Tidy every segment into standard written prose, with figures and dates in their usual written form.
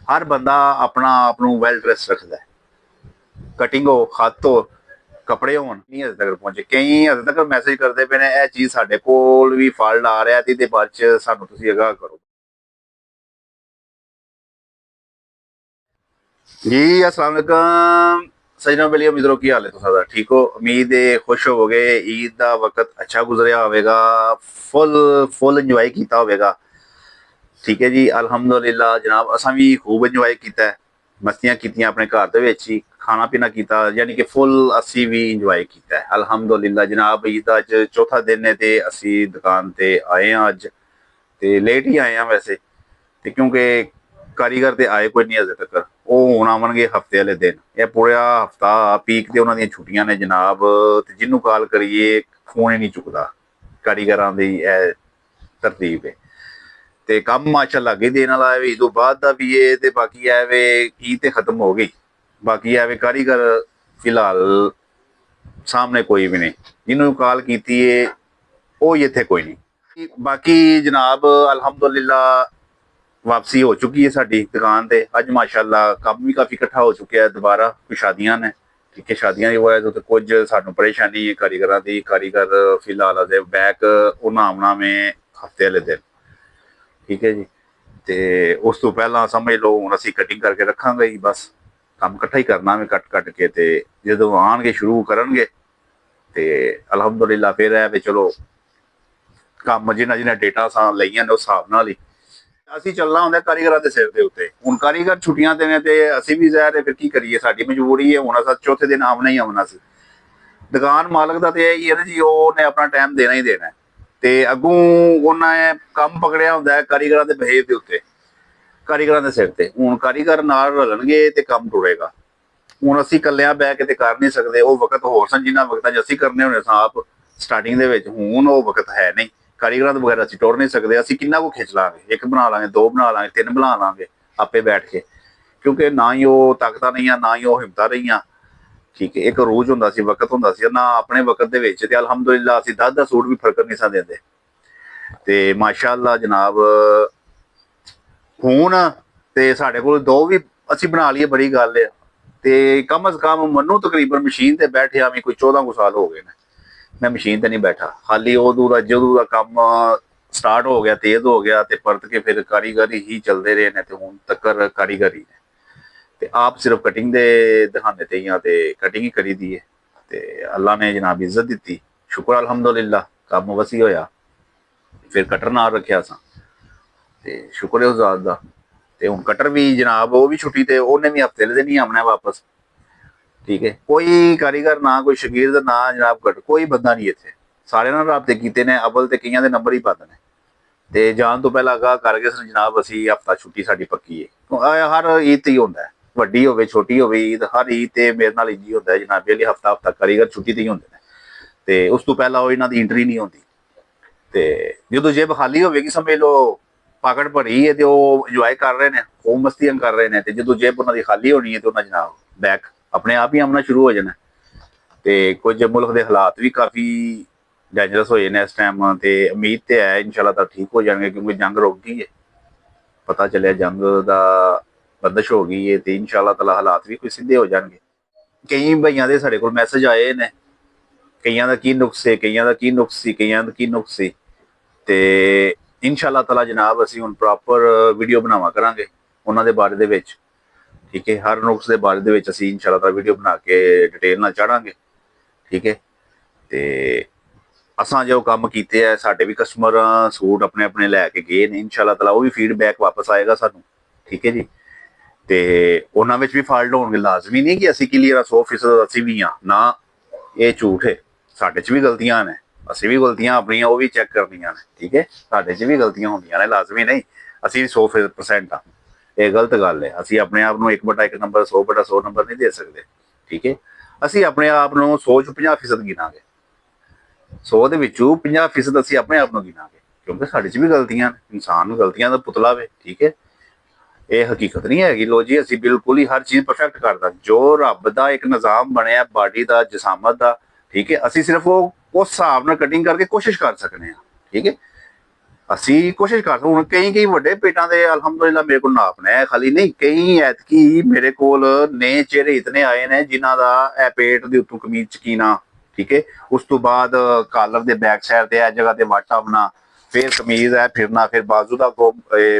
हर बंदा अपना आप नूं वैल ड्रैस रखता है, कटिंग हो, हत्थ हो, कपड़े होण नहीं अजे तक पहुंचे। कई अजे तक मैसेज करते पे ने यह चीज़ साडे कोल भी फल आ रहा ते बाद च सानूं तुसीं अगाह करो। जी अस्सलाम वालेकुम सजना बलिया मित्रों, की हाल है तुसां दा? ठीक हो? उम्मीद है खुश होवोगे। ईद का वक्त अच्छा गुजरिया होवेगा, फुल फुल इंजॉय किया होवेगा। ठीक है जी, अलहमदुलिल्लाह जनाब, असा भी खूब इंजॉय किया, मस्तियां कीतियां अपने घर दे विच ही, खाना पीना किया, यानी कि फुल असी भी इंजॉय किया है अलहमदुलिल्लाह जनाब। ईद दा अज चौथा दिन है ते असी दुकान ते आए हैं अज, ते लेट ही आए हैं वैसे, ते क्योंकि कारीगर ते आए कोई नहीं अजे तक, वो हुण आवणगे हफ्ते वाले दिन। यह पूरा हफ्ता पीक ते उन्हां दियां छुट्टियां ने जनाब, ते जिन्नू कॉल करिए फोन ही नहीं चुकदा। कारीगरां दी तरतीब है। ਤੇ ਕੰਮ ਮਾਸ਼ਾਅੱਲਾ ਅੱਗੇ ਦੇਣ ਵਾਲਾ ਹੈ ਵੀ, ਤੋਂ ਬਾਅਦ ਦਾ ਵੀ ਇਹ ਤੇ ਬਾਕੀ ਹੈ ਵੇ ਈਦ ਤੇ ਖਤਮ ਹੋ ਗਈ, ਬਾਕੀ ਹੈ ਵੇ ਕਾਰੀਗਰ ਫਿਲਹਾਲ ਸਾਹਮਣੇ ਕੋਈ ਵੀ ਨਹੀਂ। ਜਿਹਨੂੰ ਕਾਲ ਕੀਤੀ ਹੈ ਉਹ ਇੱਥੇ ਕੋਈ ਨਹੀਂ। ਬਾਕੀ ਜਨਾਬ ਅਲਹਮਦੁਲਿਲਾ ਵਾਪਸੀ ਹੋ ਚੁੱਕੀ ਹੈ ਸਾਡੀ ਦੁਕਾਨ ਤੇ ਅੱਜ ਮਾਸ਼ਾਅੱਲਾ, ਕੰਮ ਵੀ ਕਾਫੀ ਇਕੱਠਾ ਹੋ ਚੁੱਕਿਆ ਹੈ। ਦੁਬਾਰਾ ਕੁਝ ਸ਼ਾਦੀਆਂ ਨੇ, ਠੀਕ ਹੈ, ਸ਼ਾਦੀਆਂ ਦੀ ਵਜ੍ਹਾ ਤੋਂ ਕੁਝ ਸਾਨੂੰ ਪਰੇਸ਼ਾਨੀ ਹੈ ਕਾਰੀਗਰਾਂ ਦੀ। ਕਾਰੀਗਰ ਫਿਲਹਾਲ ਅਜੇ ਬੈਕ ਉਹਨਾਂ ਆਉਣਾ ਮੈਂ ਹਫਤੇ ਵਾਲੇ ਦਿਨ, ठीक है जी। तो उस तो पहला समझ लो हूँ असी कटिंग करके रखांगे ही, बस काम इकट्ठा ही करना मैं कट कट के, तो जो आने शुरू करनगे तो अलहमदुलिल्ला फिर है भी चलो काम जिन्हें जिन्हें डेटा असा लईयां ने उस हिसाब नाल ही असी चलना होंगे कारीगर के सिर के उत्ते। हुण कारीगर छुट्टियां ते ने ते असी भी ज़ाहिर है फिर की करिए, साडी मजबूरी है। हुण असां चौथे दिन आमना ही आमना सी। दुकान मालक का तो यही है ना जी, उन्हें अपना टाइम देना ही देना है, ਤੇ ਅੱਗੋਂ ਉਹਨਾਂ ਨੇ ਕੰਮ ਪਕੜਿਆ ਹੁੰਦਾ ਹੈ ਕਾਰੀਗਰਾਂ ਦੇ ਬਿਹੇਵ ਦੇ ਉੱਤੇ, ਕਾਰੀਗਰਾਂ ਦੇ ਸਿਰ ਤੇ। ਹੁਣ ਕਾਰੀਗਰ ਨਾਲ ਰਲਣਗੇ ਤੇ ਕੰਮ ਟੁਰੇਗਾ। ਹੁਣ ਅਸੀਂ ਇਕੱਲਿਆਂ ਬਹਿ ਕੇ ਤੇ ਕਰ ਨਹੀਂ ਸਕਦੇ। ਉਹ ਵਕਤ ਹੋਰ ਸਨ ਜਿਨ੍ਹਾਂ ਵਕਤਾਂ 'ਚ ਅਸੀਂ ਕਰਨੇ ਹੁੰਦੇ ਸਾਂ ਆਪ ਸਟਾਰਟਿੰਗ ਦੇ ਵਿੱਚ। ਹੁਣ ਉਹ ਵਕਤ ਹੈ ਨਹੀਂ, ਕਾਰੀਗਰਾਂ ਤੋਂ ਬਗੈਰ ਅਸੀਂ ਟੁਰ ਨਹੀਂ ਸਕਦੇ। ਅਸੀਂ ਕਿੰਨਾ ਕੁ ਖਿੱਚ ਲਾਂਗੇ, ਇੱਕ ਬਣਾ ਲਾਂਗੇ, ਦੋ ਬਣਾ ਲਾਂਗੇ, ਤਿੰਨ ਬਣਾ ਲਾਂਗੇ ਆਪੇ ਬੈਠ ਕੇ, ਕਿਉਂਕਿ ਨਾ ਹੀ ਉਹ ਤਾਕਤਾਂ ਰਹੀਆਂ ਨਾ ਹੀ ਉਹ ਹਿੰਮਤਾਂ ਰਹੀਆਂ। ठीक है, एक रोज होंदा सी, वक्त होंदा सी ना। अपने वक्त दे विच ते अलहमदुलिल्लाह असीं 10-10 सूट भी फर्क नहीं सा देंदे। ते माशाअल्लाह जनाब हुण ते साडे कोल दो भी असीं बना लईए बड़ी गल है। ते कम अज़ कम मन्नू तकरीबन मशीन ते बैठिया भी कोई 14 को साल हो गए ने, मैं मशीन ते नहीं बैठा। खाली उदों दा जदों दा कम स्टार्ट हो गया, तेज़ हो गया, ते परत के फिर कारीगर ही चलदे रहे ने, ते हुण तक्कर कारीगर ही ने। ते आप सिर्फ कटिंग दे दहाने ते ही ते कटिंग ही करी दी है। ते अल्लाह ने जनाब इज्जत दी, शुक्र अलहमदुलिल्लाह, कम वसी होया। फिर कटर नाल रखिया असां, ते शुक्र है उस जात दा। ते हुण कटर भी जनाब वो भी छुट्टी ते उन्हें भी हफ्ते दे दिन ही आना वापस। ठीक है, कोई कारीगर ना कोई शकीर ना जनाब कट कोई बंदा नहीं इत्थे। सारे नाल राबते कीते ने, अव्वल ते कईयां दे नंबर ही बंद ने। ते जान तो पहला अगाह कर गए सन जनाब असी हफ्ता छुट्टी साडी पक्की है। हर ईद ते ही होंदा है, ਵੱਡੀ ਹੋਵੇ ਛੋਟੀ ਹੋਵੇ ਈਦ, ਹਰ ਈਦ ਤੇ ਮੇਰੇ ਨਾਲ ਇੰਜ ਹੀ ਹੁੰਦਾ ਹੈ ਜਨਾਬ। ਵੇਲੇ ਹਫਤਾ ਹਫਤਾ ਕਾਰੀਗਰ ਛੁੱਟੀ ਤੇ ਹੀ ਹੁੰਦੇ ਨੇ, ਤੇ ਉਸ ਤੋਂ ਪਹਿਲਾਂ ਉਹ ਇਹਨਾਂ ਦੀ ਐਂਟਰੀ ਨਹੀਂ ਹੁੰਦੀ। ਤੇ ਜਦੋਂ ਜੇਬ ਖਾਲੀ ਹੋਵੇਗੀ ਸਮਝ ਲਓ ਪਾਕਟ ਭਰੀ ਹੈ, ਤੇ ਉਹ ਇੰਜੋਏ ਕਰ ਰਹੇ ਨੇ, ਉਹ ਮਸਤੀਆਂ ਕਰ ਰਹੇ ਨੇ। ਤੇ ਜਦੋਂ ਜੇਬ ਉਹਨਾਂ ਦੀ ਖਾਲੀ ਹੋਣੀ ਹੈ ਤੇ ਉਹਨਾਂ ਜਨਾਬ ਬੈਕ ਆਪਣੇ ਆਪ ਹੀ ਆਉਣਾ ਸ਼ੁਰੂ ਹੋ ਜਾਣਾ। ਤੇ ਕੁਝ ਮੁਲਕ ਦੇ ਹਾਲਾਤ ਵੀ ਕਾਫੀ ਡੇਂਜਰਸ ਹੋਏ ਨੇ ਇਸ ਟਾਈਮ, ਤੇ ਉਮੀਦ ਤੇ ਹੈ ਇਨਸ਼ਾਅੱਲਾ ਤਾਂ ਠੀਕ ਹੋ ਜਾਣਗੇ, ਕਿਉਂਕਿ ਜੰਗ ਰੁਕ ਗਈ ਹੈ। ਪਤਾ ਚੱਲਿਆ ਜੰਗ ਦਾ बंदिश हो गई है, तो इंशाअल्लाह ताला हालात भी कोई सीधे हो जाएंगे। कई भाइयों के साढ़े को मैसेज आए ने, कईयां दा की नुक्स है, कईयां दा की नुक्स सी, कईयां दा की नुक्स सी। ते इंशाअल्लाह ताला जनाब असीं हुण प्रॉपर वीडियो बनावा करांगे उन्हां दे बारे दे विच। ठीक है, हर नुक्स दे बारे दे विच असीं इंशाअल्लाह ताला वीडियो बना के डिटेल नाल चाढ़ांगे। ठीक है, ते असां जो काम कीते है, साडे भी कस्टमर सूट अपने अपने लैके गए ने। इंशाअल्लाह ताला वो भी फीडबैक वापस आएगा सानू। ठीक है जी, ਤੇ ਉਹਨਾਂ ਵਿੱਚ ਵੀ ਫਾਲਟ ਹੋਣਗੇ। ਲਾਜ਼ਮੀ ਨਹੀਂ ਕਿ ਅਸੀਂ ਕਲੀਅਰ 100% ਅਸੀਂ ਵੀ ਹਾਂ ਨਾ, ਇਹ ਝੂਠ ਹੈ। ਸਾਡੇ 'ਚ ਵੀ ਗਲਤੀਆਂ ਨੇ, ਅਸੀਂ ਵੀ ਗਲਤੀਆਂ ਆਪਣੀਆਂ ਉਹ ਵੀ ਚੈੱਕ ਕਰਨੀਆਂ ਨੇ। ਠੀਕ ਹੈ, ਸਾਡੇ 'ਚ ਵੀ ਗਲਤੀਆਂ ਹੁੰਦੀਆਂ ਨੇ, ਲਾਜ਼ਮੀ ਨਹੀਂ ਅਸੀਂ 100% ਆ। ਇਹ ਗਲਤ ਗੱਲ ਹੈ। ਅਸੀਂ ਆਪਣੇ ਆਪ ਨੂੰ 1/1 ਨੰਬਰ 100/100 ਨੰਬਰ ਨਹੀਂ ਦੇ ਸਕਦੇ। ਠੀਕ ਹੈ, ਅਸੀਂ ਆਪਣੇ ਆਪ ਨੂੰ 100 'ਚ 50% ਗਿਣਾਂਗੇ। 100 ਦੇ ਵਿੱਚੋਂ 50% ਅਸੀਂ ਆਪਣੇ ਆਪ ਨੂੰ ਗਿਣਾਂਗੇ, ਕਿਉਂਕਿ ਸਾਡੇ 'ਚ ਵੀ ਗਲਤੀਆਂ ਨੇ। ਇਨਸਾਨ ਨੂੰ ਗਲਤੀਆਂ ਦਾ ਪੁਤਲਾ ਵੇ। ਠੀਕ ਹੈ, ਇਹ ਹਕੀਕਤ ਨਹੀਂ ਹੈਗੀ ਲੋ ਜੀ ਅਸੀਂ ਬਿਲਕੁਲ ਹੀ ਹਰ ਚੀਜ਼ ਪਰਫੈਕਟ ਕਰਦਾ। ਜੋ ਰੱਬ ਦਾ ਇੱਕ ਨਿਜ਼ਾਮ ਬਣਿਆ ਬਾਡੀ ਦਾ, ਜਿਸਾਮਤ ਦਾ, ਠੀਕ ਹੈ, ਅਸੀਂ ਸਿਰਫ ਉਹ ਉਸ ਹਿਸਾਬ ਨਾਲ ਕਟਿੰਗ ਕਰਕੇ ਕੋਸ਼ਿਸ਼ ਕਰ ਸਕਨੇ ਹਾਂ। ਠੀਕ ਹੈ, ਅਸੀਂ ਕੋਸ਼ਿਸ਼ ਕਰਦੇ ਹੁਣ ਕਈ ਵੱਡੇ ਪੇਟਾਂ ਦੇ ਅਲਹਮਦੁਲਿਲਾ ਮੇਰੇ ਕੋਲ ਨਾਪ ਨੇ, ਖਾਲੀ ਨਹੀਂ, ਕਈ ਐਤਕੀ ਮੇਰੇ ਕੋਲ ਨੇ ਚਿਹਰੇ ਇਤਨੇ ਆਏ ਨੇ ਜਿਨ੍ਹਾਂ ਦਾ ਇਹ ਪੇਟ ਦੇ ਉੱਤੋਂ ਕਮੀਜ਼ ਚਕੀਨਾ, ਠੀਕ ਹੈ, ਉਸ ਤੋਂ ਬਾਅਦ ਕਾਲਰ ਦੇ ਬੈਕ ਸਾਈਡ ਤੇ ਇਹ ਜਗ੍ਹਾ ਤੇ ਵਾਟਾ ਬਣਾ, ਫਿਰ ਕਮੀਜ਼ ਹੈ ਫਿਰਨਾ, ਫਿਰ ਬਾਜ਼ੂ ਦਾ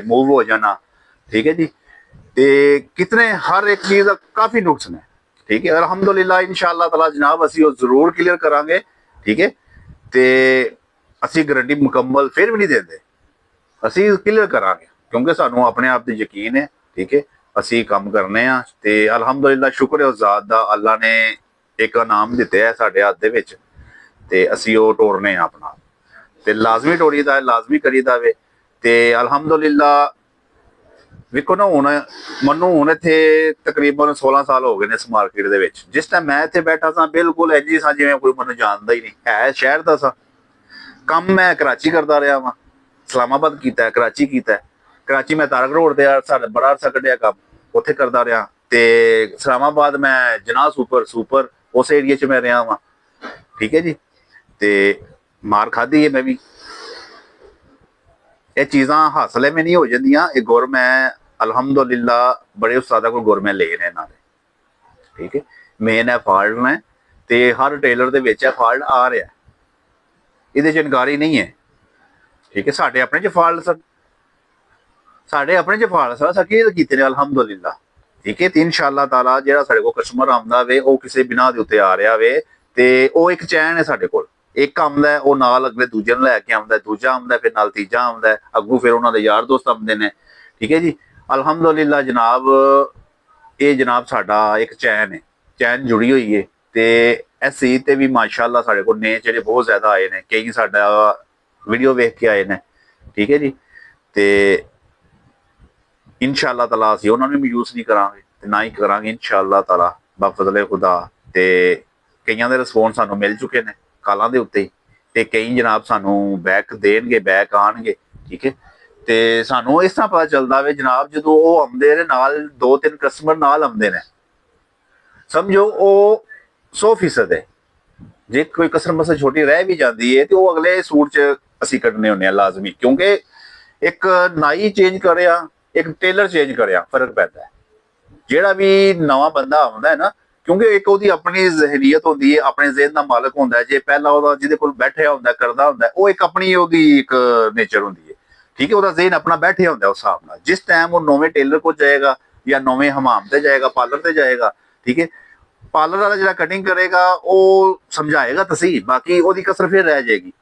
ਮੂਵ ਹੋ ਜਾਣਾ, ਠੀਕ ਹੈ ਜੀ। ਤੇ ਕਿਤਨੇ ਹਰ ਇੱਕ ਚੀਜ਼ ਦਾ ਕਾਫੀ ਨੁਕਸ ਨੇ, ਠੀਕ ਹੈ। ਅਲਹਮਦੁਲਿਲਾ ਇਨਸ਼ਾਅੱਲਾ ਤਾਲਾ ਜਨਾਬ ਅਸੀਂ ਉਹ ਜ਼ਰੂਰ ਕਲੀਅਰ ਕਰਾਂਗੇ, ਠੀਕ ਹੈ। ਤੇ ਅਸੀਂ ਗਰੰਟੀ ਮੁਕੰਮਲ ਫਿਰ ਵੀ ਨਹੀਂ ਦਿੰਦੇ, ਅਸੀਂ ਕਲੀਅਰ ਕਰਾਂਗੇ ਕਿਉਂਕਿ ਸਾਨੂੰ ਆਪਣੇ ਆਪ ਤੇ ਯਕੀਨ ਹੈ, ਠੀਕ ਹੈ। ਅਸੀਂ ਕੰਮ ਕਰਨੇ ਆ ਤੇ ਅਲਹਮਦੁਲਿਲਾ ਸ਼ੁਕਰ ਹੈ ਉਸ ਜ਼ਾਤ ਦਾ, ਅੱਲਾ ਨੇ ਇੱਕ ਇਨਾਮ ਦਿੱਤੇ ਹੈ ਸਾਡੇ ਹੱਥ ਦੇ ਵਿੱਚ ਤੇ ਅਸੀਂ ਉਹ ਤੋੜਨੇ ਆ ਆਪਣਾ, ਤੇ ਲਾਜ਼ਮੀ ਤੋੜੀਦਾ, ਲਾਜ਼ਮੀ ਕਰੀਦਾ ਵੇ। ਤੇ ਅਲਹਮਦੁਲਿਲਾ ਵੇਖੋ ਨਾ, ਹੁਣ ਮੈਨੂੰ ਹੁਣ ਇੱਥੇ ਤਕਰੀਬਨ 16 ਸਾਲ ਹੋ ਗਏ ਨੇ ਇਸ ਮਾਰਕੀਟ ਦੇ ਵਿੱਚ। ਜਿਸ ਟਾਈਮ ਮੈਂ ਇੱਥੇ ਬੈਠਾ ਸਾਂ ਬਿਲਕੁਲ ਇੰਝ ਹੀ ਸਾਂ ਜਿਵੇਂ ਕੋਈ ਮੈਨੂੰ ਜਾਣਦਾ ਹੀ ਨਹੀਂ ਹੈ, ਸ਼ਹਿਰ ਦਾ ਸਾਂ। ਕੰਮ ਮੈਂ ਕਰਾਚੀ ਕਰਦਾ ਰਿਹਾ ਵਾਂ, ਇਸਲਾਮਾਬਾਦ ਕੀਤਾ, ਕਰਾਚੀ ਕੀਤਾ। ਕਰਾਚੀ ਮੈਂ ਤਾਰਕ ਰੋਡ ਤੇ ਸਾਡਾ ਬੜਾ ਅਰਸਾ ਕੱਢਿਆ ਕੰਮ, ਉੱਥੇ ਕਰਦਾ ਰਿਹਾ। ਤੇ ਇਸਲਾਮਾਬਾਦ ਮੈਂ ਜਨਾਹ ਸੁਪਰ ਉਸ ਏਰੀਏ 'ਚ ਮੈਂ ਰਿਹਾ ਵਾਂ, ਠੀਕ ਹੈ ਜੀ। ਤੇ ਮਾਰ ਖਾਧੀ ਹੈ ਮੈਂ ਵੀ। ਇਹ ਚੀਜ਼ਾਂ ਹਾਸਲ ਐਵੇਂ ਨਹੀਂ ਹੋ ਜਾਂਦੀਆਂ, ਇਹ ਗੁਰ ਮੈਂ ਅਲਹਮਦੁਲਿਲਾ ਬੜੇ ਉਸਤਾਦਾਂ ਕੋਲ ਗੁਰ ਮੈਂ ਲਏ ਨੇ ਇਹਨਾਂ ਦੇ, ਠੀਕ ਹੈ। ਮੇਨ ਹੈ ਫਾਲਟ ਨੇ ਤੇ ਹਰ ਟੇਲਰ ਦੇ ਵਿੱਚ ਇਹ ਫਾਲਟ ਆ ਰਿਹਾ, ਇਹਦੇ 'ਚ ਇਨਕਾਰੀ ਨਹੀਂ ਹੈ, ਠੀਕ ਹੈ। ਸਾਡੇ ਆਪਣੇ 'ਚ ਫਾਲਟ ਸਨ, ਸਾਡੇ ਆਪਣੇ 'ਚ ਫਾਲਟ ਸਨ, ਅਸੀਂ ਕੀ ਕੀਤੇ ਨੇ ਅਲਹਮਦੁਲਿਲਾ, ਠੀਕ ਹੈ। ਤੇ ਇਨਸ਼ਾਅੱਲਾ ਤਾਲਾ ਜਿਹੜਾ ਸਾਡੇ ਕੋਲ ਕਸਟਮਰ ਆਉਂਦਾ ਵੇ ਉਹ ਕਿਸੇ ਬਿਨਾਂ ਦੇ ਉੱਤੇ ਆ ਰਿਹਾ ਵੇ, ਤੇ ਉਹ ਇੱਕ ਚੈਨ ਹੈ ਸਾਡੇ ਕੋਲ। ਇੱਕ ਆਉਂਦਾ ਉਹ ਨਾਲ ਅਗਲੇ ਦੂਜੇ ਨੂੰ ਲੈ ਕੇ ਆਉਂਦਾ, ਦੂਜਾ ਆਉਂਦਾ ਫਿਰ ਨਾਲ ਤੀਜਾ ਆਉਂਦਾ, ਅੱਗੋਂ ਫਿਰ ਉਹਨਾਂ ਦੇ ਯਾਰ ਦੋਸਤ ਆਉਂਦੇ ਨੇ, ਠੀਕ ਹੈ ਜੀ। ਅਲਹਮਦੁਲਿਲਾ ਜਨਾਬ ਇਹ ਜਨਾਬ ਸਾਡਾ ਇੱਕ ਚੈਨ ਹੈ, ਚੈਨ ਜੁੜੀ ਹੋਈ ਹੈ। ਤੇ ਇਸ ਚੀਜ਼ ਤੇ ਵੀ ਮਾਸ਼ਾਅੱਲਾ ਸਾਡੇ ਕੋਲ ਨੇ ਜਿਹੜੇ ਬਹੁਤ ਜ਼ਿਆਦਾ ਆਏ ਨੇ, ਕਈ ਸਾਡਾ ਵੀਡੀਓ ਵੇਖ ਕੇ ਆਏ ਨੇ, ਠੀਕ ਹੈ ਜੀ। ਤੇ ਇਨਸ਼ਾਅੱਲਾ ਤਾਲਾ ਅਸੀਂ ਉਹਨਾਂ ਨੂੰ ਵੀ ਯੂਜ਼ ਨਹੀਂ ਕਰਾਂਗੇ ਤੇ ਨਾ ਹੀ ਕਰਾਂਗੇ ਇਨਸ਼ਾਅੱਲਾ ਤਾਲਾ ਬਫਜ਼ਲੇ ਖੁਦਾ। ਤੇ ਕਈਆਂ ਦੇ ਰਿਸਪੌਂਸ ਸਾਨੂੰ ਮਿਲ ਚੁੱਕੇ ਨੇ ਕਾਲਾਂ ਦੇ ਉੱਤੇ, ਤੇ ਕਈ ਜਨਾਬ ਸਾਨੂੰ ਬੈਕ ਦੇਣਗੇ, ਬੈਕ ਆਣਗੇ, ਠੀਕ ਹੈ। ਤੇ ਸਾਨੂੰ ਇਸ ਤਰ੍ਹਾਂ ਪਤਾ ਚੱਲਦਾ ਵੇ ਜਨਾਬ, ਜਦੋਂ ਉਹ ਆਉਂਦੇ ਨੇ ਨਾਲ 2-3 ਕਸਟਮਰ ਨਾਲ ਆਉਂਦੇ ਨੇ, ਸਮਝੋ ਉਹ 100% ਹੈ। ਜੇ ਕੋਈ ਕਸਟਮਰ ਛੋਟੀ ਰਹਿ ਵੀ ਜਾਂਦੀ ਹੈ ਤੇ ਉਹ ਅਗਲੇ ਸੂਟ 'ਚ ਅਸੀਂ ਕੱਢਣੇ ਹੁੰਦੇ ਆ ਲਾਜ਼ਮੀ, ਕਿਉਂਕਿ ਇੱਕ ਨਾਈ ਚੇਂਜ ਕਰਿਆ, ਇੱਕ ਟੇਲਰ ਚੇਂਜ ਕਰਿਆ, ਫਰਕ ਪੈਂਦਾ ਹੈ। ਜਿਹੜਾ ਵੀ ਨਵਾਂ ਬੰਦਾ ਆਉਂਦਾ ਹੈ ਨਾ, ਕਿਉਂਕਿ ਇੱਕ ਉਹਦੀ ਆਪਣੀ ਜ਼ਹਿਨੀਅਤ ਹੁੰਦੀ ਹੈ, ਆਪਣੇ ਜ਼ਿਹਨ ਦਾ ਮਾਲਕ ਹੁੰਦਾ ਹੈ। ਜੇ ਪਹਿਲਾਂ ਉਹਦਾ ਜਿਹਦੇ ਕੋਲ ਬੈਠਿਆ ਹੁੰਦਾ ਕਰਦਾ ਹੁੰਦਾ, ਉਹ ਇੱਕ ਆਪਣੀ ਉਹਦੀ ਇੱਕ ਨੇਚਰ ਹੁੰਦੀ ਹੈ, ਠੀਕ ਹੈ। ਉਹਦਾ ਜ਼ਿਹਨ ਆਪਣਾ ਬੈਠਿਆ ਹੁੰਦਾ ਉਸ ਹਿਸਾਬ ਨਾਲ। ਜਿਸ ਟਾਈਮ ਉਹ ਨਵੇਂ ਟੇਲਰ ਕੋਲ ਜਾਏਗਾ ਜਾਂ ਨਵੇਂ ਹਮਾਮ ਤੇ ਜਾਏਗਾ, ਪਾਰਲਰ ਤੇ ਜਾਏਗਾ, ਠੀਕ ਹੈ, ਪਾਰਲਰ ਵਾਲਾ ਜਿਹੜਾ ਕਟਿੰਗ ਕਰੇਗਾ ਉਹ ਸਮਝਾਏਗਾ ਤਾਂ ਸਹੀ, ਬਾਕੀ ਉਹਦੀ ਕਸਰ ਫਿਰ ਰਹਿ ਜਾਏਗੀ।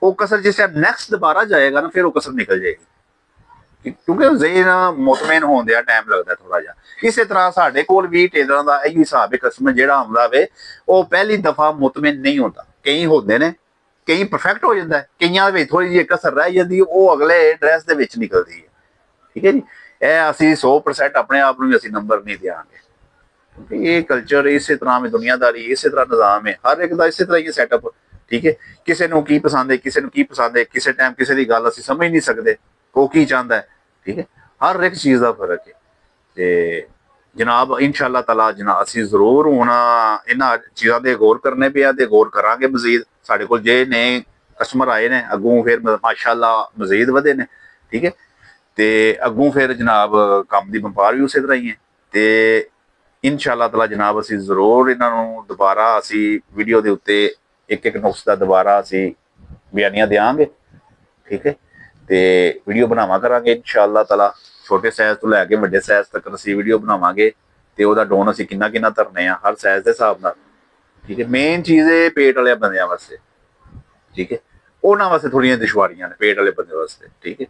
ਉਹ ਕਸਰ ਜਿਸ ਟਾਈਮ ਨੈਕਸਟ ਦੁਬਾਰਾ ਜਾਏਗਾ ਨਾ, ਫਿਰ ਉਹ ਕਸਰ ਨਿਕਲ ਜਾਏਗੀ, ਕਿਉਂਕਿ ਜ਼ਿਹਨ ਮੁਤਮੈਨ ਹੋਣ ਦਾ ਟਾਈਮ ਲੱਗਦਾ ਥੋੜਾ ਜਿਹਾ। ਇਸੇ ਤਰ੍ਹਾਂ ਸਾਡੇ ਕੋਲ ਵੀ ਟੇਲਰਾਂ ਦਾ ਇਹੀ ਹਿਸਾਬ ਹੈ, ਕਸਟਮਰ ਜਿਹੜਾ ਆਉਂਦਾ ਵੇ ਉਹ ਪਹਿਲੀ ਦਫਾ ਮੁਤਮੈਨ ਨਹੀਂ ਹੁੰਦਾ। ਕਈ ਹੁੰਦੇ ਨੇ, ਕਈ ਪਰਫੈਕਟ ਹੋ ਜਾਂਦਾ, ਕਈਆਂ ਦੇ ਵਿੱਚ ਥੋੜੀ ਜਿਹੀ ਕਸਰ ਰਹਿ ਜਾਂਦੀ, ਉਹ ਅਗਲੇ ਡਰੈਸ ਦੇ ਵਿੱਚ ਨਿਕਲਦੀ ਹੈ, ਠੀਕ ਹੈ ਜੀ। ਇਹ ਅਸੀਂ 100% ਆਪਣੇ ਆਪ ਨੂੰ ਵੀ ਅਸੀਂ ਨੰਬਰ ਨਹੀਂ ਦਿਆਂਗੇ, ਕਿਉਂਕਿ ਇਹ ਕਲਚਰ ਇਸੇ ਤਰ੍ਹਾਂ ਹੈ, ਦੁਨੀਆਦਾਰੀ ਇਸੇ ਤਰ੍ਹਾਂ ਨਿਜ਼ਾਮ ਹੈ, ਹਰ ਇੱਕ ਦਾ ਇਸੇ ਤਰ੍ਹਾਂ ਹੀ ਸੈਟਅਪ, ਠੀਕ ਹੈ। ਕਿਸੇ ਨੂੰ ਕੀ ਪਸੰਦ ਹੈ, ਕਿਸੇ ਨੂੰ ਕੀ ਪਸੰਦ ਹੈ, ਕਿਸੇ ਟਾਈਮ ਕਿਸੇ ਦੀ ਗੱਲ ਅਸੀਂ ਸਮਝ ਨਹੀਂ ਸਕਦੇ ਉਹ ਕੀ ਚਾਹੁੰਦਾ ਹੈ, ਠੀਕ ਹੈ। ਹਰ ਇੱਕ ਚੀਜ਼ ਦਾ ਫਰਕ ਹੈ। ਤੇ ਜਨਾਬ ਇਨਸ਼ਾਅੱਲਾ ਤਾਲਾ ਜਨਾਬ ਅਸੀਂ ਜ਼ਰੂਰ ਹੁਣ ਇਹਨਾਂ ਚੀਜ਼ਾਂ ਦੇ ਗੌਰ ਕਰਨੇ ਪਿਆ ਤੇ ਗੌਰ ਕਰਾਂਗੇ ਮਜ਼ੀਦ। ਸਾਡੇ ਕੋਲ ਜੇ ਨੇ ਕਸਟਮਰ ਆਏ ਨੇ ਅੱਗੋਂ, ਫਿਰ ਮਾਸ਼ਾਅੱਲਾ ਮਜ਼ੀਦ ਵਧੇ ਨੇ, ਠੀਕ ਹੈ। ਤੇ ਅੱਗੋਂ ਫਿਰ ਜਨਾਬ ਕੰਮ ਦੀ ਵਪਾਰ ਵੀ ਉਸੇ ਤਰ੍ਹਾਂ ਹੀ ਹੈ। ਤੇ ਇਨਸ਼ਾਅੱਲਾ ਤਾਲਾ ਜਨਾਬ ਅਸੀਂ ਜ਼ਰੂਰ ਇਹਨਾਂ ਨੂੰ ਦੁਬਾਰਾ ਅਸੀਂ ਵੀਡੀਓ ਦੇ ਉੱਤੇ ਇੱਕ ਨੁਕਸ ਦਾ ਦੁਬਾਰਾ ਅਸੀਂ ਬਿਆਨੀਆਂ ਦਿਆਂਗੇ, ਠੀਕ ਹੈ। ਤੇ ਵੀਡੀਓ ਬਣਾਵਾ ਕਰਾਂਗੇ ਇਨਸ਼ਾਅੱਲਾ ਤਾਲਾ, ਛੋਟੇ ਸਾਈਜ਼ ਤੋਂ ਲੈ ਕੇ ਵੱਡੇ ਸਾਈਜ਼ ਤੱਕ ਅਸੀਂ ਵੀਡੀਓ ਬਣਾਵਾਂਗੇ। ਤੇ ਉਹਦਾ ਡੋਨ ਅਸੀਂ ਕਿੰਨਾ ਧਰਨੇ ਆ ਹਰ ਸਾਈਜ਼ ਦੇ ਹਿਸਾਬ ਨਾਲ, ਠੀਕ ਹੈ। ਮੇਨ ਚੀਜ਼ ਹੈ ਪੇਟ ਵਾਲੇ ਬੰਦਿਆਂ ਵਾਸਤੇ, ਠੀਕ ਹੈ, ਉਹਨਾਂ ਵਾਸਤੇ ਥੋੜੀਆਂ ਦੁਸ਼ਵਾਰੀਆਂ ਨੇ ਪੇਟ ਵਾਲੇ ਬੰਦੇ ਵਾਸਤੇ, ਠੀਕ ਹੈ।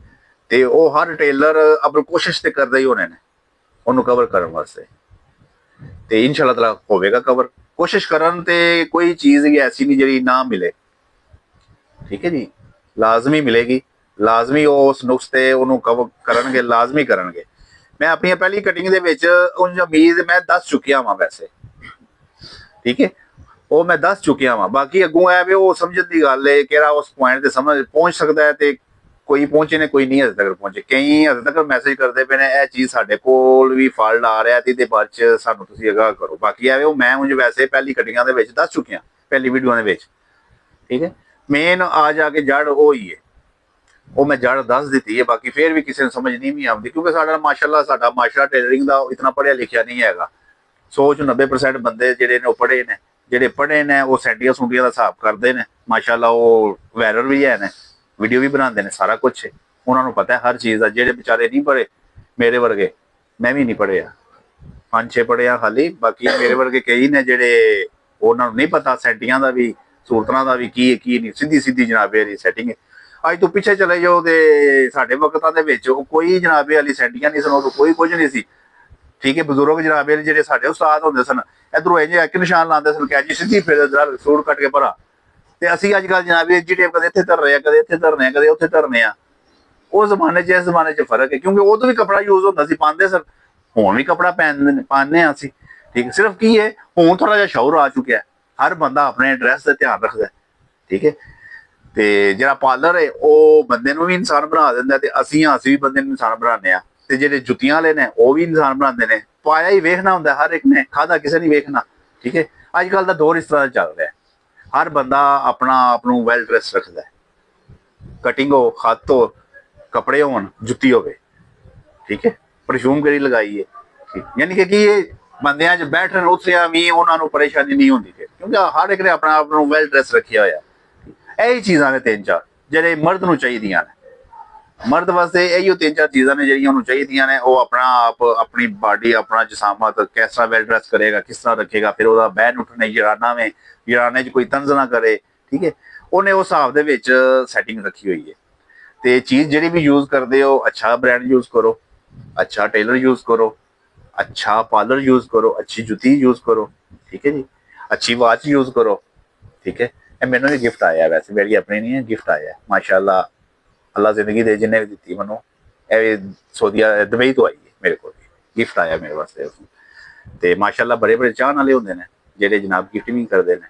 ਤੇ ਉਹ ਹਰ ਟੇਲਰ ਆਪਣੀ ਕੋਸ਼ਿਸ਼ ਤੇ ਕਰਦੇ ਹੀ ਹੋਣੇ ਨੇ ਉਹਨੂੰ ਕਵਰ ਕਰਨ ਵਾਸਤੇ, ਤੇ ਇਨਸ਼ਾਅੱਲਾ ਤਾਲਾ ਹੋਵੇਗਾ ਕਵਰ। ਕੋਸ਼ਿਸ਼ ਕਰਨ ਤੇ ਕੋਈ ਚੀਜ਼ ਐਸੀ ਨਹੀਂ ਜਿਹੜੀ ਨਾ ਮਿਲੇ, ਠੀਕ ਹੈ ਜੀ, ਲਾਜ਼ਮੀ ਮਿਲੇਗੀ, ਲਾਜ਼ਮੀ ਉਹ ਉਸ ਨੁਕਸ ਤੇ ਉਹਨੂੰ ਕਵਰ ਕਰਨਗੇ, ਲਾਜ਼ਮੀ ਕਰਨਗੇ। ਮੈਂ ਆਪਣੀ ਪਹਿਲੀ ਕਟਿੰਗ ਦੇ ਵਿੱਚ ਉਂਝ ਉਮੀਦ ਮੈਂ ਦੱਸ ਚੁੱਕਿਆ ਵਾਂ ਵੈਸੇ, ਠੀਕ ਹੈ, ਉਹ ਮੈਂ ਦੱਸ ਚੁੱਕਿਆ ਵਾਂ। ਬਾਕੀ ਅੱਗੋਂ ਹੈ ਵੀ ਉਹ ਸਮਝਣ ਦੀ ਗੱਲ ਹੈ, ਕਿਹੜਾ ਉਸ ਪੁਆਇੰਟ ਤੇ ਸਮਝ ਪਹੁੰਚ ਸਕਦਾ ਹੈ, ਤੇ ਕੋਈ ਪਹੁੰਚੇ ਨੇ, ਕੋਈ ਨਹੀਂ ਹਜੇ ਤੱਕ ਪਹੁੰਚੇ। ਕਈ ਹਜੇ ਤੱਕ ਮੈਸੇਜ ਕਰਦੇ ਪਏ ਨੇ ਇਹ ਚੀਜ਼ ਸਾਡੇ ਕੋਲ ਵੀ ਫਾਲਟ ਆ ਰਿਹਾ ਤੇ ਇਹਦੇ ਬਾਅਦ ਚ ਸਾਨੂੰ ਤੁਸੀਂ ਅਗਾਹ ਕਰੋ। ਬਾਕੀ ਐਵੇਂ ਉਹ ਮੈਂ ਉਂਝ ਵੈਸੇ ਪਹਿਲੀ ਕਟਿੰਗਾਂ ਦੇ ਵਿੱਚ ਦੱਸ ਚੁੱਕਿਆ, ਪਹਿਲੀ ਵੀਡੀਓ ਦੇ ਵਿੱਚ, ਠੀਕ ਹੈ। ਮੇਨ ਆ ਜਾ ਕੇ ਜੜ ਉਹ ਹੀ ਹੈ, ਉਹ ਮੈਂ ਜੜ ਦੱਸ ਦਿੱਤੀ ਹੈ, ਬਾਕੀ ਫਿਰ ਵੀ ਕਿਸੇ ਨੂੰ ਸਮਝ ਨਹੀਂ ਵੀ ਆਉਂਦੀ, ਕਿਉਂਕਿ ਸਾਡਾ ਮਾਸ਼ਾਅੱਲਾ ਟੇਲਰਿੰਗ ਦਾ ਇਤਨਾ ਪੜ੍ਹਿਆ ਲਿਖਿਆ ਨਹੀਂ ਹੈਗਾ। 100 ਚ 90% ਬੰਦੇ ਜਿਹੜੇ ਨੇ ਉਹ ਪੜ੍ਹੇ ਨੇ, ਜਿਹੜੇ ਪੜ੍ਹੇ ਨੇ ਉਹ ਸੈਂਟੀਆਂ ਸੁੰਡੀਆਂ ਦਾ ਹਿਸਾਬ ਕਰਦੇ ਨੇ ਮਾਸ਼ਾਅੱਲਾ, ਉਹ ਵਾਇਰਲ ਵੀ ਹੈ ਨੇ, ਵੀਡੀਓ ਵੀ ਬਣਾਉਂਦੇ ਨੇ, ਸਾਰਾ ਕੁਛ ਉਹਨਾਂ ਨੂੰ ਪਤਾ ਹੈ ਹਰ ਚੀਜ਼ ਦਾ। ਜਿਹੜੇ ਵਿਚਾਰੇ ਨਹੀਂ ਪੜ੍ਹੇ ਮੇਰੇ ਵਰਗੇ, ਮੈਂ ਵੀ ਨਹੀਂ ਪੜ੍ਹਿਆ, 5-6 ਪੜ੍ਹਿਆ ਖਾਲੀ, ਬਾਕੀ ਮੇਰੇ ਵਰਗੇ ਕਈ ਨੇ ਜਿਹੜੇ ਉਹਨਾਂ ਨੂੰ ਨਹੀਂ ਪਤਾ ਸੈਂਟੀਆਂ ਦਾ ਵੀ, ਸੂਤਰਾਂ ਦਾ ਵੀ ਕੀ ਹੈ ਕੀ ਨਹੀਂ, ਸਿੱਧੀ ਸਿੱਧੀ ਜਨਾਬੇ ਵਾਲੀ ਸੈਟਿੰਗ ਹੈ। ਅੱਜ ਤੋਂ ਪਿੱਛੇ ਚਲੇ ਜਾਓ ਤੇ ਸਾਡੇ ਵਕਤਾਂ ਦੇ ਵਿੱਚ ਉਹ ਕੋਈ ਜਨਾਬੇ ਵਾਲੀ ਸੈਟਿੰਗਾਂ ਨਹੀਂ ਸਨ, ਉਦੋਂ ਕੋਈ ਕੁਝ ਨਹੀਂ ਸੀ। ਠੀਕ ਹੈ, ਬਜ਼ੁਰਗ ਜਨਾਬੇ ਜਿਹੜੇ ਸਾਡੇ ਉਸਤਾਦ ਹੁੰਦੇ ਸਨ, ਇਧਰੋਂ ਇੰਜ ਇੱਕ ਨਿਸ਼ਾਨ ਲਾਉਂਦੇ ਸਨ ਕਿ ਜੀ ਸਿੱਧੀ ਫਿਰ ਸੂਟ ਕੱਟ ਕੇ ਭਰਾ, ਤੇ ਅਸੀਂ ਅੱਜ ਕੱਲ੍ਹ ਜਨਾਬੇ ਜਿਹੜੇ ਕਦੇ ਇੱਥੇ ਧਰ ਰਹੇ ਆ, ਕਦੇ ਇੱਥੇ ਧਰਨੇ ਆ, ਕਦੇ ਉੱਥੇ ਧਰਨੇ ਆ। ਉਹ ਜ਼ਮਾਨੇ 'ਚ ਇਸ ਜ਼ਮਾਨੇ 'ਚ ਫਰਕ ਹੈ, ਕਿਉਂਕਿ ਉਦੋਂ ਵੀ ਕੱਪੜਾ ਯੂਜ਼ ਹੁੰਦਾ ਸੀ, ਪਾਉਂਦੇ ਸਨ, ਹੁਣ ਵੀ ਕੱਪੜਾ ਪਾਉਂਦੇ ਆ ਅਸੀਂ। ਠੀਕ, ਸਿਰਫ ਕੀ ਹੈ ਹੁਣ ਥੋੜਾ ਜਿਹਾ ਸ਼ੌਰ ਆ ਚੁੱਕਿਆ, ਹਰ ਬੰਦਾ ਆਪਣੇ ਡਰੈਸ ਦਾ ਧਿਆਨ ਰੱਖਦਾ। ਠੀਕ ਹੈ, ਤੇ ਜਿਹੜਾ ਪਾਰਲਰ ਹੈ ਉਹ ਬੰਦੇ ਨੂੰ ਵੀ ਇਨਸਾਨ ਬਣਾ ਦਿੰਦਾ, ਤੇ ਅਸੀਂ ਵੀ ਬੰਦੇ ਨੂੰ ਇਨਸਾਨ ਬਣਾਉਂਦੇ ਆ। ਤੇ ਜਿਹੜੇ ਜੁੱਤੀਆਂ ਵਾਲੇ ਨੇ ਉਹ ਵੀ ਇਨਸਾਨ ਬਣਾਉਂਦੇ ਨੇ, ਪਾਇਆ ਹੀ ਵੇਖਣਾ ਹੁੰਦਾ ਹਰ ਇੱਕ ਨੇ, ਖਾਦਾ ਕਿਸੇ ਨੇ ਵੇਖਣਾ। ਠੀਕ ਹੈ, ਅੱਜ ਕੱਲ ਦਾ ਦੌਰ ਇਸ ਤਰ੍ਹਾਂ ਦਾ ਚੱਲ ਰਿਹਾ, ਹਰ ਬੰਦਾ ਆਪਣਾ ਆਪ ਨੂੰ ਵੈਲ ਡਰੈਸ ਰੱਖਦਾ, ਕਟਿੰਗ ਹੋ, ਹੱਥ ਹੋ, ਕੱਪੜੇ ਹੋਣ, ਜੁੱਤੀ ਹੋਵੇ। ਠੀਕ ਹੈ, ਪਰਫਿਊਮ ਕਿਹੜੀ ਲਗਾਈ ਹੈ, ਯਾਨੀ ਕਿ ਕੀ ਇਹ ਬੰਦਿਆਂ 'ਚ ਬੈਠਣ ਉੱਠਿਆ ਵੀ ਉਹਨਾਂ ਨੂੰ ਪਰੇਸ਼ਾਨੀ ਨਹੀਂ ਹੁੰਦੀ, ਕਿਉਂਕਿ ਹਰ ਇੱਕ ਨੇ ਆਪਣਾ ਆਪ ਨੂੰ ਵੈਲ ਡਰੈਸ ਰੱਖਿਆ ਹੋਇਆ। ਇਹੀ ਚੀਜ਼ਾਂ ਨੇ 3-4 ਜਿਹੜੇ ਮਰਦ ਨੂੰ ਚਾਹੀਦੀਆਂ ਨੇ, ਮਰਦ ਵਾਸਤੇ ਇਹੀਓ 3-4 ਚੀਜ਼ਾਂ ਨੇ ਜਿਹੜੀਆਂ ਉਹਨੂੰ ਚਾਹੀਦੀਆਂ ਨੇ। ਉਹ ਆਪਣਾ ਆਪ, ਆਪਣੀ ਬਾਡੀ, ਆਪਣਾ ਜਿਸਾਮਤ ਕਿਸ ਤਰ੍ਹਾਂ ਵੈਲ ਡਰੈਸ ਕਰੇਗਾ, ਕਿਸ ਤਰ੍ਹਾਂ ਰੱਖੇਗਾ, ਫਿਰ ਉਹਦਾ ਬਹਿਣ ਉੱਠਣੇ ਜਰਾਨੇ 'ਚ ਕੋਈ ਤੰਜ਼ ਨਾ ਕਰੇ। ਠੀਕ ਹੈ, ਉਹਨੇ ਉਸ ਹਿਸਾਬ ਦੇ ਵਿੱਚ ਸੈਟਿੰਗ ਰੱਖੀ ਹੋਈ ਹੈ। ਤੇ ਚੀਜ਼ ਜਿਹੜੀ ਵੀ ਯੂਜ਼ ਕਰਦੇ ਹੋ, ਅੱਛਾ ਬ੍ਰਾਂਡ ਯੂਜ਼ ਕਰੋ, ਅੱਛਾ ਟੇਲਰ ਯੂਜ਼ ਕਰੋ, ਅੱਛਾ ਪਾਰਲਰ ਯੂਜ਼ ਕਰੋ, ਅੱਛੀ ਜੁੱਤੀ ਯੂਜ਼ ਕਰੋ। ਠੀਕ ਹੈ ਜੀ, ਅੱਛੀ ਵਾਚ ਯੂਜ਼ ਕਰੋ। ਠੀਕ ਹੈ, ਇਹ ਮੈਨੂੰ ਵੀ ਗਿਫਟ ਆਇਆ, ਵੈਸੇ ਮੇਰੀ ਆਪਣੀ ਨਹੀਂ ਹੈ, ਗਿਫਟ ਆਇਆ ਮਾਸ਼ਾਅੱਲਾ, ਅੱਲਾ ਜ਼ਿੰਦਗੀ ਦੇ ਜਿੰਨੇ ਵੀ ਦਿੱਤੀ ਮੈਨੂੰ। ਇਹ ਸਊਦੀਆ ਦੁਬਈ ਤੋਂ ਆਈ ਹੈ ਮੇਰੇ ਕੋਲ, ਗਿਫਟ ਆਇਆ ਮੇਰੇ ਵਾਸਤੇ। ਤੇ ਮਾਸ਼ਾਅੱਲਾ ਬੜੇ ਬੜੇ ਚਾਹਣ ਵਾਲੇ ਹੁੰਦੇ ਨੇ ਜਿਹੜੇ ਜਨਾਬ ਗਿਫਟਿੰਗ ਕਰਦੇ ਨੇ।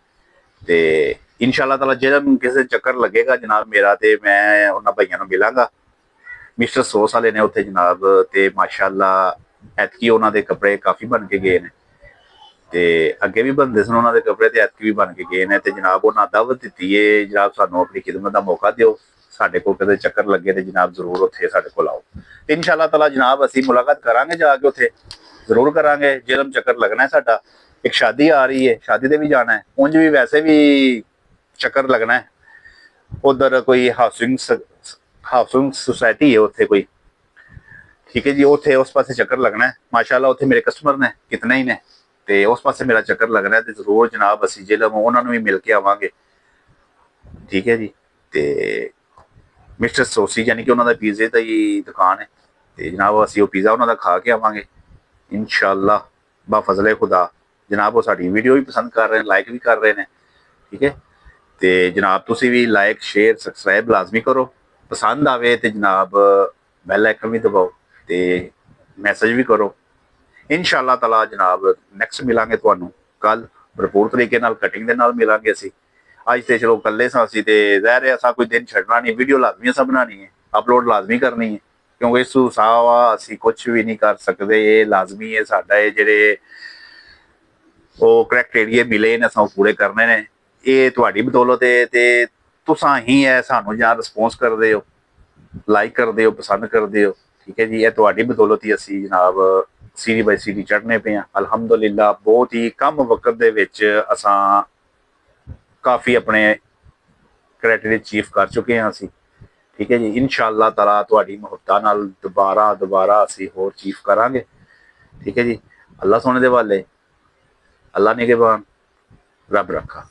ਤੇ ਇਨਸ਼ਾਅੱਲਾ ਤਾਲਾ ਜਿਹੜਾ ਕਿਸੇ ਚੱਕਰ ਲੱਗੇਗਾ ਜਨਾਬ ਮੇਰਾ, ਤੇ ਮੈਂ ਉਹਨਾਂ ਭਾਈਆਂ ਨੂੰ ਮਿਲਾਂਗਾ, ਮਿਸਟਰ ਸੋਸ ਵਾਲੇ ਨੇ ਉੱਥੇ ਜਨਾਬ। ਤੇ ਮਾਸ਼ਾਅੱਲਾ ਐਤਕੀ ਉਹਨਾਂ ਦੇ ਕੱਪੜੇ ਕਾਫੀ ਬਣ ਕੇ ਗਏ ਨੇ, ਤੇ ਅੱਗੇ ਵੀ ਬਣਦੇ ਸਨ ਉਹਨਾਂ ਦੇ ਕੱਪੜੇ, ਤੇ ਐਤਕੀ ਵੀ ਬਣ ਕੇ ਗਏ ਨੇ। ਤੇ ਜਨਾਬ ਉਹਨਾਂ ਦਾਵਤ ਦਿੱਤੀ ਹੈ, ਜਨਾਬ ਸਾਨੂੰ ਆਪਣੀ ਖਿਦਮਤ ਦਾ ਮੌਕਾ ਦਿਓ, ਸਾਡੇ ਕੋਲ ਕਦੇ ਚੱਕਰ ਲੱਗੇ ਤੇ ਜਨਾਬ ਜ਼ਰੂਰ ਉੱਥੇ ਸਾਡੇ ਕੋਲ ਆਓ। ਤੇ ਇਨਸ਼ਾਅੱਲਾ ਤਾਲਾ ਜਨਾਬ ਅਸੀਂ ਮੁਲਾਕਾਤ ਕਰਾਂਗੇ, ਜਾ ਕੇ ਉੱਥੇ ਜ਼ਰੂਰ ਕਰਾਂਗੇ, ਜਦੋਂ ਚੱਕਰ ਲੱਗਣਾ ਹੈ ਸਾਡਾ। ਇੱਕ ਸ਼ਾਦੀ ਆ ਰਹੀ ਹੈ, ਸ਼ਾਦੀ ਤੇ ਵੀ ਜਾਣਾ ਹੈ, ਉਂਝ ਵੀ ਵੈਸੇ ਵੀ ਚੱਕਰ ਲੱਗਣਾ ਹੈ। ਉਧਰ ਕੋਈ ਹਾਊਸਿੰਗ ਸੁਸਾਇਟੀ ਹੈ ਉੱਥੇ ਕੋਈ, ਠੀਕ ਹੈ ਜੀ, ਉੱਥੇ ਉਸ ਪਾਸੇ ਚੱਕਰ ਲੱਗਣਾ ਹੈ। ਮਾਸ਼ਾਅੱਲਾ ਉੱਥੇ ਮੇਰੇ ਕਸਟਮਰ ਨੇ ਕਿਤਨੇ ਹੀ ਨੇ, ਤੇ ਉਸ ਪਾਸੇ ਮੇਰਾ ਚੱਕਰ ਲੱਗਣਾ, ਤੇ ਜ਼ਰੂਰ ਜਨਾਬ ਅਸੀਂ ਜਿਹੜਾ ਉਹਨਾਂ ਨੂੰ ਵੀ ਮਿਲ ਕੇ ਆਵਾਂਗੇ। ਠੀਕ ਹੈ ਜੀ, ਤੇ ਮਿਸਟਰ ਸੋਸੀ ਯਾਨੀ ਕਿ ਉਹਨਾਂ ਦਾ ਪੀਜ਼ੇ ਦਾ ਹੀ ਦੁਕਾਨ ਹੈ, ਤੇ ਜਨਾਬ ਅਸੀਂ ਉਹ ਪੀਜ਼ਾ ਉਹਨਾਂ ਦਾ ਖਾ ਕੇ ਆਵਾਂਗੇ ਇਨਸ਼ਾਅੱਲਾ ਬਾ ਫਜ਼ਲੇ ਖੁਦਾ। ਜਨਾਬ ਉਹ ਸਾਡੀ ਵੀਡੀਓ ਵੀ ਪਸੰਦ ਕਰ ਰਹੇ ਨੇ, ਲਾਈਕ ਵੀ ਕਰ ਰਹੇ ਨੇ। ਠੀਕ ਹੈ, ਤੇ ਜਨਾਬ ਤੁਸੀਂ ਵੀ ਲਾਈਕ, ਸ਼ੇਅਰ, ਸਬਸਕ੍ਰਾਈਬ ਲਾਜ਼ਮੀ ਕਰੋ। ਪਸੰਦ ਆਵੇ ਤੇ ਜਨਾਬ ਬੈਲ ਆਈਕਨ ਵੀ ਦਬਾਓ, ਤੇ ਮੈਸੇਜ ਵੀ ਕਰੋ। ਇਨਸ਼ਾਅੱਲਾ ਤਾਲਾ ਜਨਾਬ ਨੈਕਸਟ ਮਿਲਾਂਗੇ ਤੁਹਾਨੂੰ ਕੱਲ, ਭਰਪੂਰ ਤਰੀਕੇ ਨਾਲ ਕਟਿੰਗ ਦੇ ਨਾਲ ਮਿਲਾਂਗੇ ਅਸੀਂ। ਅੱਜ ਤੇ ਚਲੋ ਇਕੱਲੇ ਸਾਂ ਅਸੀਂ, ਤੇ ਜ਼ਾਹਿਰ ਹੈ ਅਸਾਂ ਕੋਈ ਦਿਨ ਛੱਡਣਾ ਨਹੀਂ, ਵੀਡੀਓ ਲਾਜ਼ਮੀ ਅਸਾਂ ਬਣਾਉਣੀ ਹੈ, ਅਪਲੋਡ ਲਾਜ਼ਮੀ ਕਰਨੀ ਹੈ, ਕਿਉਂਕਿ ਇਸ ਤੋਂ ਸਾਵਾ ਅਸੀਂ ਕੁਝ ਵੀ ਨਹੀਂ ਕਰ ਸਕਦੇ। ਇਹ ਲਾਜ਼ਮੀ ਹੈ ਸਾਡਾ, ਇਹ ਜਿਹੜੇ ਉਹ ਕਰੈਕਟੇਰੀਏ ਮਿਲੇ ਨੇ ਅਸਾਂ ਉਹ ਪੂਰੇ ਕਰਨੇ ਨੇ। ਇਹ ਤੁਹਾਡੀ ਬਦੌਲਤ ਹੈ, ਤੇ ਤੁਸਾਂ ਹੀ ਹੈ ਸਾਨੂੰ ਜਾਂ ਰਿਸਪੌਂਸ ਕਰਦੇ ਹੋ, ਲਾਈਕ ਕਰਦੇ ਹੋ, ਪਸੰਦ ਕਰਦੇ ਹੋ। ਠੀਕ ਹੈ ਜੀ, ਇਹ ਤੁਹਾਡੀ ਬਦੌਲਤ ਹੀ ਅਸੀਂ ਜਨਾਬ ਸੀਰੀ ਬਾਈ ਸੀਰੀ ਚੜ੍ਹਨੇ ਪਏ ਹਾਂ ਅਲਹਮਦੁਲਿਲਾ। ਬਹੁਤ ਹੀ ਕਮ ਵਕਤ ਦੇ ਵਿੱਚ ਅਸਾਂ ਕਾਫੀ ਆਪਣੇ ਕ੍ਰਾਈਟੇਰੀਆ ਅਚੀਵ ਕਰ ਚੁੱਕੇ ਹਾਂ ਅਸੀਂ। ਠੀਕ ਹੈ ਜੀ, ਇਨਸ਼ਾਅੱਲਾ ਤਾਲਾ ਤੁਹਾਡੀ ਮੁਹੱਬਤਾਂ ਨਾਲ ਦੁਬਾਰਾ ਅਸੀਂ ਹੋਰ ਅਚੀਵ ਕਰਾਂਗੇ। ਠੀਕ ਹੈ ਜੀ, ਅੱਲਾ ਸੋਹਣੇ ਦੇ ਵਾਲੇ, ਅੱਲਾ ਨਿਗਹਿਬਾਨ, ਰੱਬ ਰੱਖਾ।